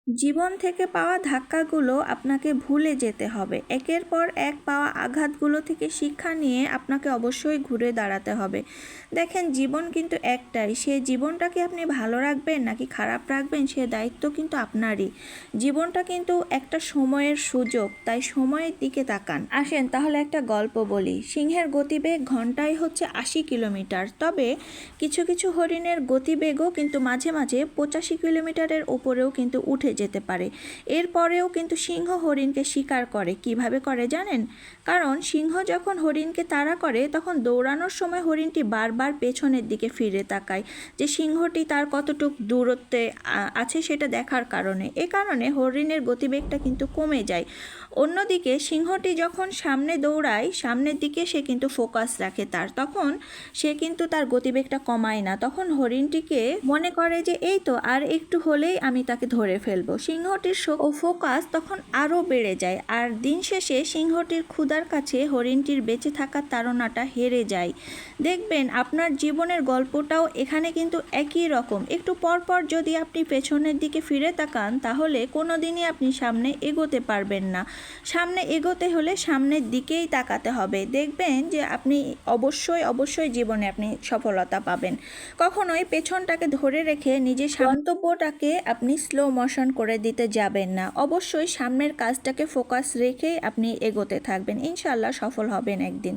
জীবন থেকে পাওয়া ধাক্কাগুলো আপনাকে ভুলে যেতে হবে। একের পর এক পাওয়া আঘাতগুলো থেকে শিক্ষা নিয়ে আপনাকে অবশ্যই ঘুরে দাঁড়াতে হবে। দেখেন, জীবন কিন্তু একটাই। সেই জীবনটাকে আপনি ভালো রাখবেন নাকি খারাপ রাখবেন সে দায়িত্ব কিন্তু আপনারই। জীবনটা কিন্তু একটা সময়ের সুযোগ, তাই সময়ের দিকে তাকান। আসেন তাহলে একটা গল্প বলি। সিংহের গতিবেগ ঘন্টায় হচ্ছে 80 কিলোমিটার, তবে কিছু কিছু হরিণের গতিবেগও কিন্তু মাঝে মাঝে 85 কিলোমিটারের উপরেও কিন্তু উঠে যেতে পারে। এরপরেও কিন্তু সিংহ হরিণকে শিকার করে। কিভাবে করে জানেন? কারণ সিংহ যখন হরিণকে তাড়া করে তখন দৌড়ানোর সময় হরিণটি বারবার পেছনের দিকে ফিরে তাকায়, যে সিংহটি তার কতটুক দূরত্বে আছে সেটা দেখার কারণে। এ কারণে হরিণের গতিবেগটা কিন্তু কমে যায়। অন্যদিকে সিংহটি যখন সামনে দৌড়ায়, সামনের দিকে সে কিন্তু ফোকাস রাখে তখন সে কিন্তু তার গতিবেগটা কমায় না। তখন হরিণটিকে মনে করে যে এই তো আর একটু হলেই আমি তাকে ধরে ফেলবো। সিংহটির ফোকাস তখন আরও বেড়ে যায়, আর দিন শেষে সিংহটির ক্ষুধার কাছে হরিণটির বেঁচে থাকার তাড়নাটা হেরে যায়। দেখবেন আপনার জীবনের গল্পটাও এখানে কিন্তু একই রকম। একটু পরপর যদি আপনি পেছনের দিকে ফিরে তাকান তাহলে কোনো দিনই আপনি সামনে এগোতে পারবেন না। সামনে এগোতে হলে সামনের দিকেই তাকাতে হবে। দেখবেন যে আপনি অবশ্যই জীবনে আপনি সফলতা পাবেন। কখনোই পেছনটাকে ধরে রেখে নিজের গন্তব্যটাকে আপনি স্লো মোশন করে দিতে যাবেন না। অবশ্যই সামনের কাজটাকে ফোকাস রেখেই আপনি এগোতে থাকবেন। ইনশাআল্লাহ সফল হবেন একদিন।